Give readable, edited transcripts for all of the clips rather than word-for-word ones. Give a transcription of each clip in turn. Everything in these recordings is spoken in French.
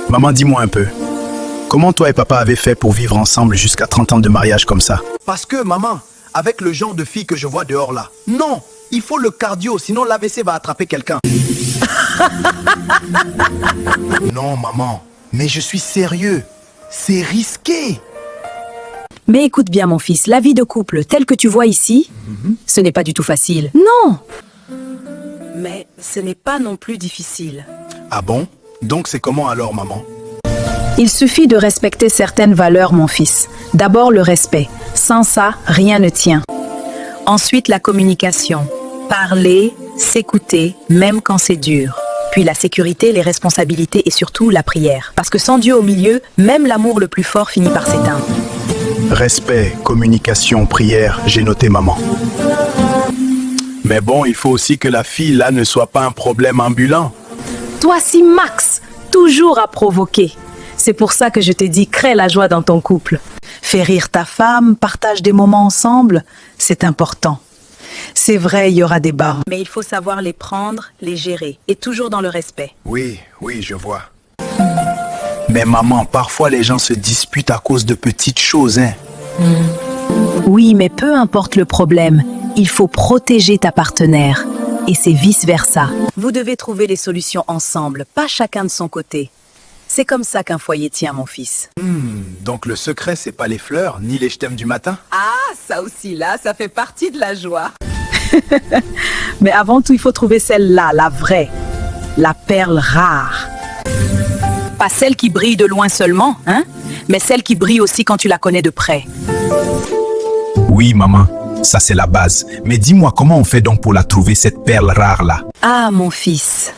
Maman, dis-moi un peu. Comment toi et papa avez fait pour vivre ensemble jusqu'à 30 ans de mariage comme ça? Parce que, maman, avec le genre de fille que je vois dehors là, non, il faut le cardio, sinon l'AVC va attraper quelqu'un. Non, maman, mais je suis sérieux. C'est risqué. Mais écoute bien mon fils, la vie de couple telle que tu vois ici, ce n'est pas du tout facile. Non. Mais ce n'est pas non plus difficile. Ah bon? Donc c'est comment alors, maman? Il suffit de respecter certaines valeurs, mon fils. D'abord le respect. Sans ça, rien ne tient. Ensuite, la communication. Parler, s'écouter, même quand c'est dur. Puis la sécurité, les responsabilités et surtout la prière. Parce que sans Dieu au milieu, même l'amour le plus fort finit par s'éteindre. Respect, communication, prière, j'ai noté maman. Mais bon, il faut aussi que la fille là ne soit pas un problème ambulant. Toi si Max, toujours à provoquer. C'est pour ça que je te dis, crée la joie dans ton couple. Fais rire ta femme, partage des moments ensemble, c'est important. C'est vrai, il y aura des bas. Mais il faut savoir les prendre, les gérer, et toujours dans le respect. Oui, je vois. Mais maman, parfois les gens se disputent à cause de petites choses, hein. Oui, mais peu importe le problème, il faut protéger ta partenaire. Et c'est vice-versa. Vous devez trouver les solutions ensemble, pas chacun de son côté. C'est comme ça qu'un foyer tient, mon fils. Donc le secret, c'est pas les fleurs, ni les je t'aime du matin? Ah, ça aussi là, ça fait partie de la joie. Mais avant tout, il faut trouver celle-là, la vraie. La perle rare. Pas celle qui brille de loin seulement, hein, mais celle qui brille aussi quand tu la connais de près. Oui, maman, ça c'est la base. Mais dis-moi, comment on fait donc pour la trouver, cette perle rare-là? Ah, mon fils.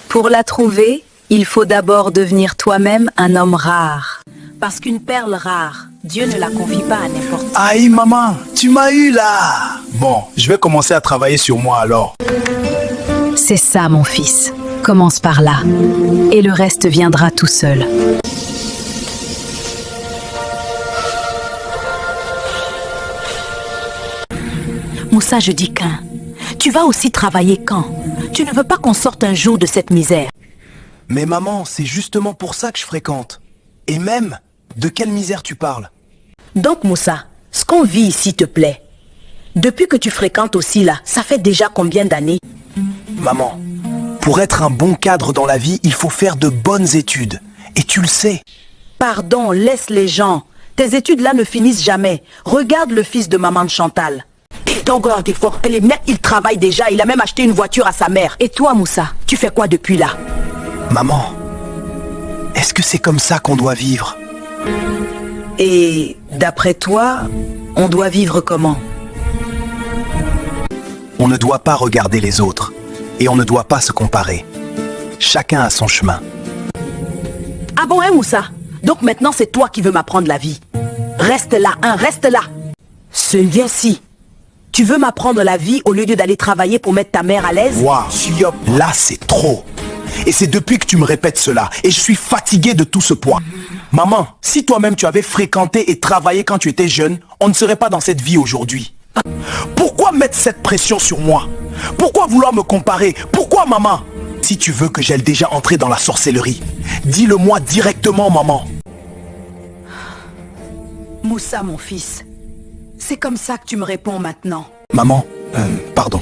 Pour la trouver, il faut d'abord devenir toi-même un homme rare. Parce qu'une perle rare, Dieu ne la confie pas à n'importe qui. Aïe, maman, tu m'as eu là! Bon, je vais commencer à travailler sur moi alors. C'est ça, mon fils. Commence par là. Et le reste viendra tout seul. Moussa, je dis qu'un. Tu vas aussi travailler quand? Tu ne veux pas qu'on sorte un jour de cette misère? Mais maman, c'est justement pour ça que je fréquente. Et même, de quelle misère tu parles? Donc, Moussa, ce qu'on vit ici te plaît? Depuis que tu fréquentes aussi là, ça fait déjà combien d'années? Maman, pour être un bon cadre dans la vie, il faut faire de bonnes études. Et tu le sais. Pardon, laisse les gens. Tes études là ne finissent jamais. Regarde le fils de maman de Chantal. Les mecs, il travaille déjà. Il a même acheté une voiture à sa mère. Et toi, Moussa, tu fais quoi depuis là? Maman, est-ce que c'est comme ça qu'on doit vivre? Et d'après toi, on doit vivre comment? On ne doit pas regarder les autres. Et on ne doit pas se comparer. Chacun a son chemin. Ah bon, hein, Moussa? Donc maintenant, c'est toi qui veux m'apprendre la vie. Reste là, hein, reste là. Viens-ci. Tu veux m'apprendre la vie au lieu d'aller travailler pour mettre ta mère à l'aise? Waouh, là c'est trop. Et c'est depuis que tu me répètes cela. Et je suis fatigué de tout ce poids. Maman, si toi-même tu avais fréquenté et travaillé quand tu étais jeune, on ne serait pas dans cette vie aujourd'hui. Pourquoi mettre cette pression sur moi? Pourquoi vouloir me comparer? Pourquoi, maman? Si tu veux que j'aille déjà entrer dans la sorcellerie, dis-le-moi directement, maman. Moussa, mon fils, c'est comme ça que tu me réponds maintenant. Maman, pardon.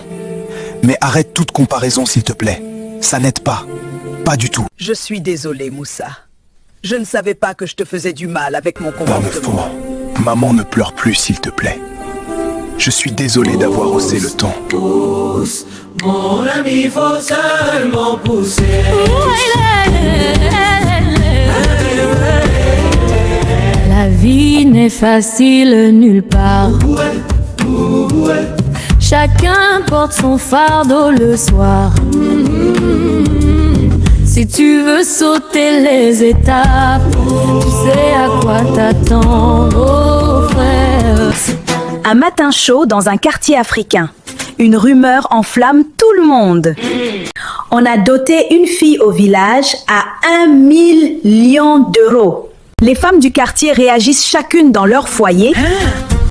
Mais arrête toute comparaison, s'il te plaît. Ça n'aide pas. Pas du tout. Je suis désolé, Moussa. Je ne savais pas que je te faisais du mal avec mon Pas de faux. comportement. Maman, ne pleure plus, s'il te plaît. Je suis désolé d'avoir osé le ton. Pousse, mon ami, faut seulement pousser. La vie n'est facile nulle part. Chacun porte son fardeau le soir. Si tu veux sauter les étapes, tu sais à quoi t'attends, oh frère. Un matin chaud dans un quartier africain. Une rumeur enflamme tout le monde. On a doté une fille au village à 1 million d'euros. Les femmes du quartier réagissent chacune dans leur foyer.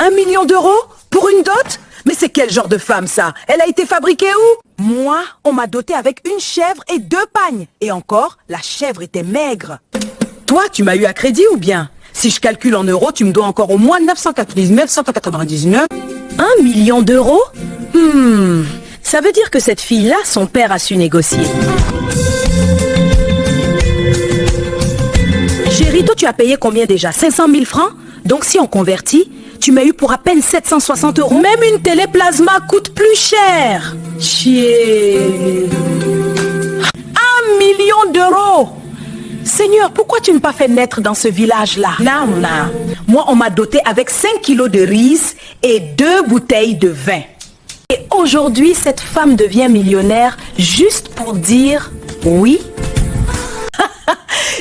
1 million d'euros? Pour une dot? Mais c'est quel genre de femme ça? Elle a été fabriquée où? Moi, on m'a doté avec une chèvre et 2 pagnes. Et encore, la chèvre était maigre. Toi, tu m'as eu à crédit ou bien? Si je calcule en euros, tu me dois encore au moins 999 199. 1 million d'euros? Ça veut dire que cette fille-là, son père a su négocier. Chérie, toi, tu as payé combien déjà? 500 000 francs? Donc si on convertit, tu m'as eu pour à peine 760 euros. Même une télé plasma coûte plus cher. Chier. 1 million d'euros. Seigneur, pourquoi tu ne m'as pas fait naître dans ce village-là? Non. Moi, on m'a doté avec 5 kilos de riz et 2 bouteilles de vin. Et aujourd'hui, cette femme devient millionnaire juste pour dire oui.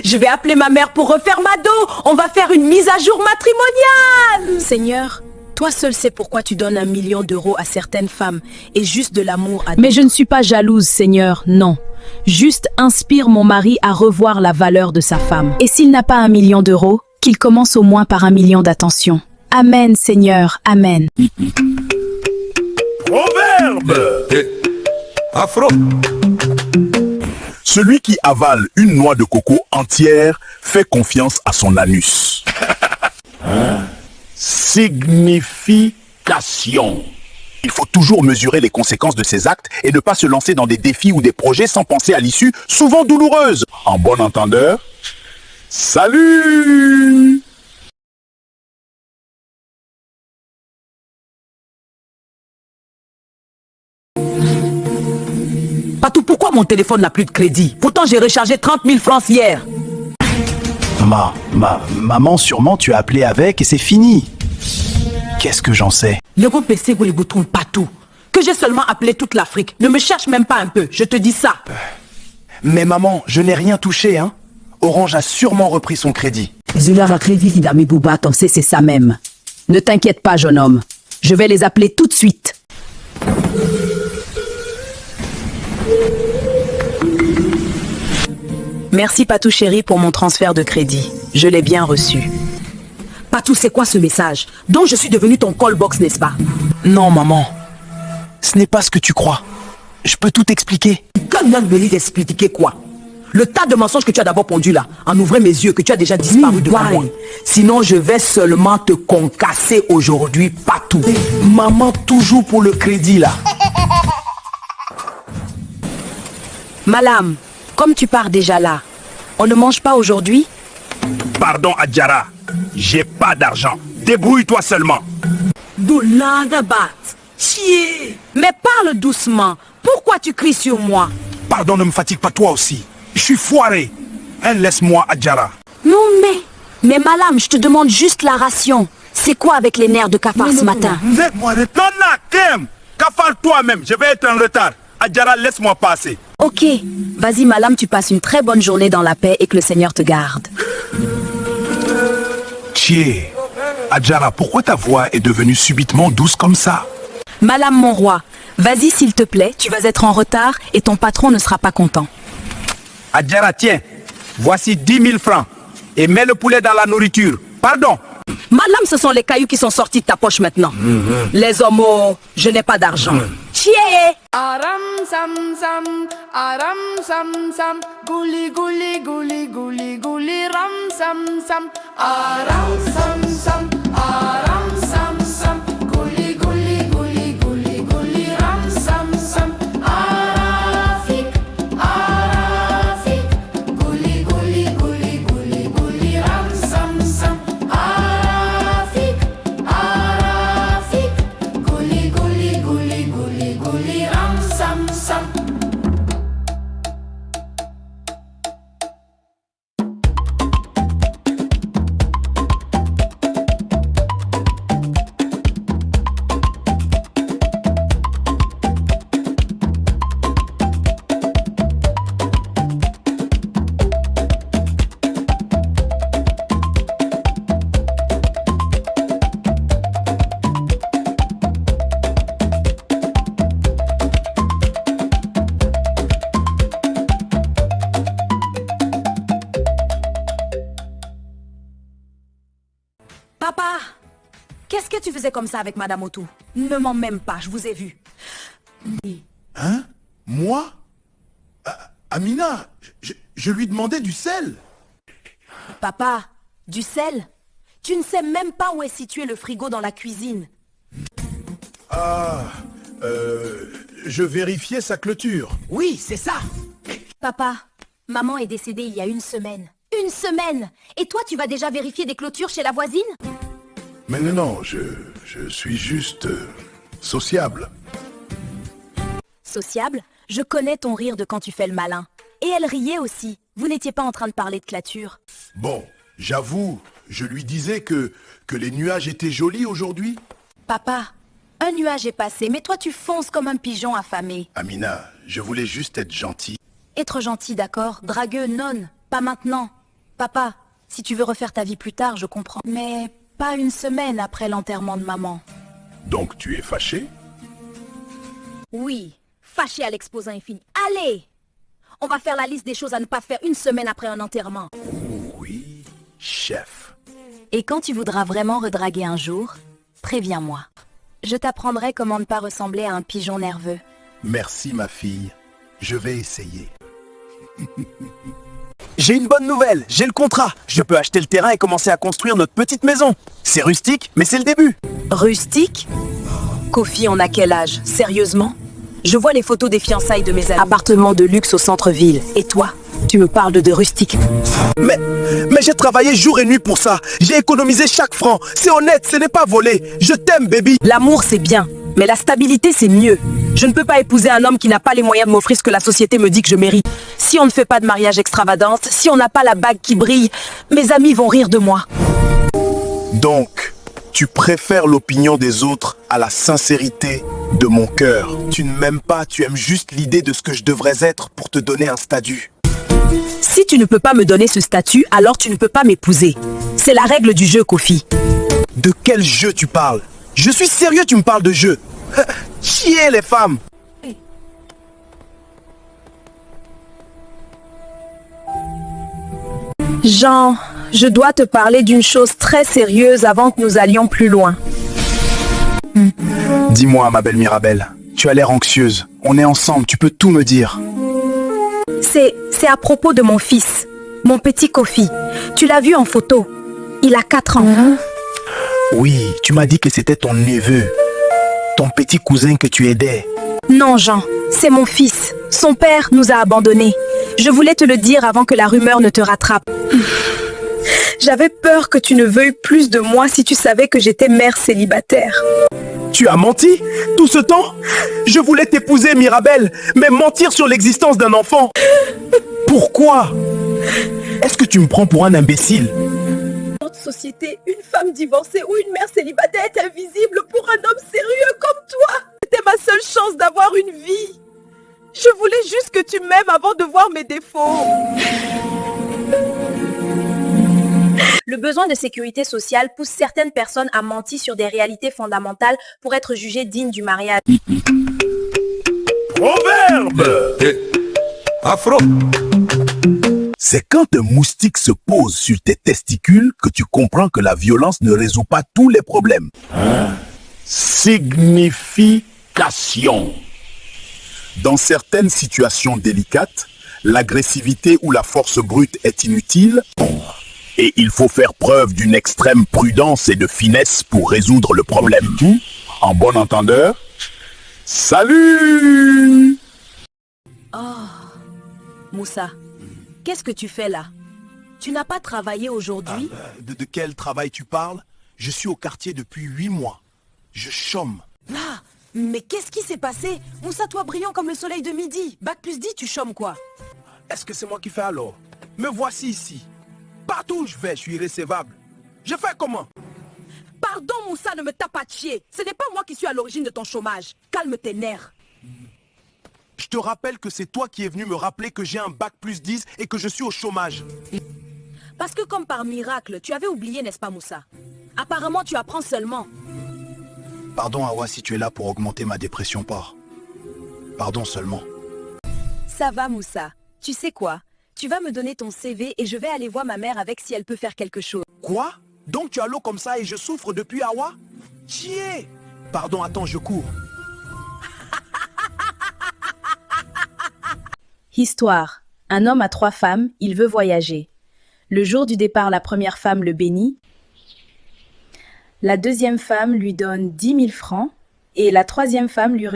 Je vais appeler ma mère pour refaire ma dot. On va faire une mise à jour matrimoniale. Seigneur, toi seul sais pourquoi tu donnes 1 million d'euros à certaines femmes et juste de l'amour à d'autres. Mais je ne suis pas jalouse, Seigneur, non. Juste inspire mon mari à revoir la valeur de sa femme. Et s'il n'a pas 1 million d'euros, qu'il commence au moins par 1 million d'attention. Amen, Seigneur, amen. Proverbe. Afro. Celui qui avale une noix de coco entière fait confiance à son anus. Signification. Il faut toujours mesurer les conséquences de ses actes et ne pas se lancer dans des défis ou des projets sans penser à l'issue, souvent douloureuse. En bon entendeur, salut! Patou, pourquoi mon téléphone n'a plus de crédit? Pourtant, j'ai rechargé 30 000 francs hier. Maman, sûrement tu as appelé avec et c'est fini. Qu'est-ce que j'en sais? Le gros PC, vous les boutons Patou. Que j'ai seulement appelé toute l'Afrique. Ne me cherche même pas un peu, je te dis ça. Mais maman, je n'ai rien touché, hein. Orange a sûrement repris son crédit. Zular a crédit d'Ami Bouba, ton c'est ça même. Ne t'inquiète pas, jeune homme. Je vais les appeler tout de suite. Merci Patou chéri pour mon transfert de crédit. Je l'ai bien reçu. Patou, c'est quoi ce message? Donc je suis devenu ton call box, n'est-ce pas? Non, maman. Ce n'est pas ce que tu crois. Je peux tout expliquer. Quand vient de venir t'expliquer quoi? Le tas de mensonges que tu as d'abord pondu là, en ouvrant mes yeux, que tu as déjà disparu devant moi. Sinon, je vais seulement te concasser aujourd'hui, Patou. Maman, toujours pour le crédit, là. Malam, comme tu pars déjà là, on ne mange pas aujourd'hui? Pardon, Adjara. J'ai pas d'argent. Débrouille-toi seulement. Douladabat. Chier. Mais parle doucement. Pourquoi tu cries sur moi? Pardon, ne me fatigue pas toi aussi. Je suis foiré. Hein, laisse-moi, Adjara. Non mais Malam, je te demande juste la ration. C'est quoi avec les nerfs de cafard ce matin? Laisse-moi retourner là, Kem. Cafale toi-même, je vais être en retard. Adjara, laisse-moi passer. Ok, vas-y Malam, tu passes une très bonne journée dans la paix et que le Seigneur te garde. Tiens, Adjara, pourquoi ta voix est devenue subitement douce comme ça? Malam mon roi, vas-y s'il te plaît, tu vas être en retard et ton patron ne sera pas content. Adjara, tiens, voici 10 000 francs. Et mets le poulet dans la nourriture. Pardon. Malam, ce sont les cailloux qui sont sortis de ta poche maintenant. Les homos, je n'ai pas d'argent. Chier. Aram sam sam, guli guli guli guli guli ram sam sam, aram sam sam, guli guli guli guli guli ram sam sam, arafik, guli guli guli guli guli ram sam sam, arafik, guli guli guli guli guli ram sam sam. Papa, qu'est-ce que tu faisais comme ça avec Madame Otou? Ne mens même pas, je vous ai vu. Hein? Moi? Amina, je lui demandais du sel. Papa, du sel? Tu ne sais même pas où est situé le frigo dans la cuisine. Je vérifiais sa clôture. Oui, c'est ça. Papa, maman est décédée il y a une semaine. Une semaine! Et toi, tu vas déjà vérifier des clôtures chez la voisine? Mais non, je suis juste sociable. Sociable? Je connais ton rire de quand tu fais le malin. Et elle riait aussi. Vous n'étiez pas en train de parler de clôture. Bon, j'avoue, je lui disais que les nuages étaient jolis aujourd'hui. Papa, un nuage est passé, mais toi tu fonces comme un pigeon affamé. Amina, je voulais juste être gentil. Être gentil, d'accord. Dragueux, non. Pas maintenant. Papa, si tu veux refaire ta vie plus tard, je comprends. Mais pas une semaine après l'enterrement de maman. Donc tu es fâché? Oui, fâché à l'exposant infini. Allez! On va faire la liste des choses à ne pas faire une semaine après un enterrement. Oui, chef. Et quand tu voudras vraiment redraguer un jour, préviens-moi. Je t'apprendrai comment ne pas ressembler à un pigeon nerveux. Merci ma fille, je vais essayer. J'ai une bonne nouvelle, j'ai le contrat. Je peux acheter le terrain et commencer à construire notre petite maison. C'est rustique, mais c'est le début. Rustique? Kofi, on a quel âge? Sérieusement? Je vois les photos des fiançailles de mes amis. Appartement de luxe au centre-ville. Et toi? Tu me parles de rustique? Mais j'ai travaillé jour et nuit pour ça. J'ai économisé chaque franc. C'est honnête, ce n'est pas volé. Je t'aime, baby. L'amour, c'est bien. Mais la stabilité, c'est mieux. Je ne peux pas épouser un homme qui n'a pas les moyens de m'offrir ce que la société me dit que je mérite. Si on ne fait pas de mariage extravagante, si on n'a pas la bague qui brille, mes amis vont rire de moi. Donc, tu préfères l'opinion des autres à la sincérité de mon cœur. Tu ne m'aimes pas, tu aimes juste l'idée de ce que je devrais être pour te donner un statut. Si tu ne peux pas me donner ce statut, alors tu ne peux pas m'épouser. C'est la règle du jeu, Kofi. De quel jeu tu parles? Je suis sérieux, tu me parles de jeu. Chier les femmes. Jean, je dois te parler d'une chose très sérieuse avant que nous allions plus loin. Dis-moi, ma belle Mirabelle, tu as l'air anxieuse. On est ensemble, tu peux tout me dire. C'est à propos de mon fils, mon petit Kofi. Tu l'as vu en photo. Il a 4 ans. Oui, tu m'as dit que c'était ton neveu, ton petit cousin que tu aidais. Non, Jean, c'est mon fils. Son père nous a abandonnés. Je voulais te le dire avant que la rumeur ne te rattrape. J'avais peur que tu ne veuilles plus de moi si tu savais que j'étais mère célibataire. Tu as menti? Tout ce temps? Je voulais t'épouser, Mirabelle, mais mentir sur l'existence d'un enfant. Pourquoi? Est-ce que tu me prends pour un imbécile? Dans notre société, une femme divorcée ou une mère célibataire est invisible pour un homme sérieux comme toi. C'était ma seule chance d'avoir une vie. Je voulais juste que tu m'aimes avant de voir mes défauts. Le besoin de sécurité sociale pousse certaines personnes à mentir sur des réalités fondamentales pour être jugées dignes du mariage. Proverbe! Afro. C'est quand un moustique se pose sur tes testicules que tu comprends que la violence ne résout pas tous les problèmes. Signification. Dans certaines situations délicates, l'agressivité ou la force brute est inutile et il faut faire preuve d'une extrême prudence et de finesse pour résoudre le problème. En bon entendeur, salut! Moussa, qu'est-ce que tu fais là? Tu n'as pas travaillé aujourd'hui? De quel travail tu parles? Je suis au quartier depuis 8 mois. Je chôme. Ah, mais qu'est-ce qui s'est passé? Moussa, toi brillant comme le soleil de midi. Bac plus 10, tu chômes quoi? Est-ce que c'est moi qui fais alors? Me voici ici. Partout où je vais, je suis irrécevable. Je fais comment? Pardon Moussa, ne me tape pas de chier. Ce n'est pas moi qui suis à l'origine de ton chômage. Calme tes nerfs. Je te rappelle que c'est toi qui es venu me rappeler que j'ai un bac plus 10 et que je suis au chômage. Parce que comme par miracle, tu avais oublié, n'est-ce pas Moussa? Apparemment, tu apprends seulement. Pardon Awa si tu es là pour augmenter ma dépression par. Pardon seulement. Ça va Moussa. Tu sais quoi? Tu vas me donner ton CV et je vais aller voir ma mère avec si elle peut faire quelque chose. Quoi? Donc tu as l'eau comme ça et je souffre depuis Awa? Chier! Pardon, attends, je cours. Histoire. Un homme a 3 femmes, il veut voyager. Le jour du départ, la première femme le bénit. La deuxième femme lui donne 10 000 francs et la troisième femme lui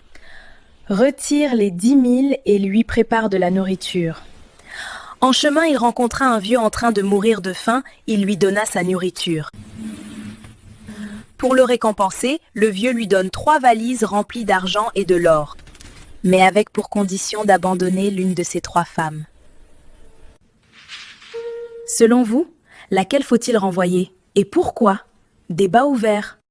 retire les 10 000 et lui prépare de la nourriture. En chemin, il rencontra un vieux en train de mourir de faim, il lui donna sa nourriture. Pour le récompenser, le vieux lui donne 3 valises remplies d'argent et de l'or, mais avec pour condition d'abandonner l'une de ces 3 femmes. Selon vous, laquelle faut-il renvoyer? Et pourquoi? Débat ouvert.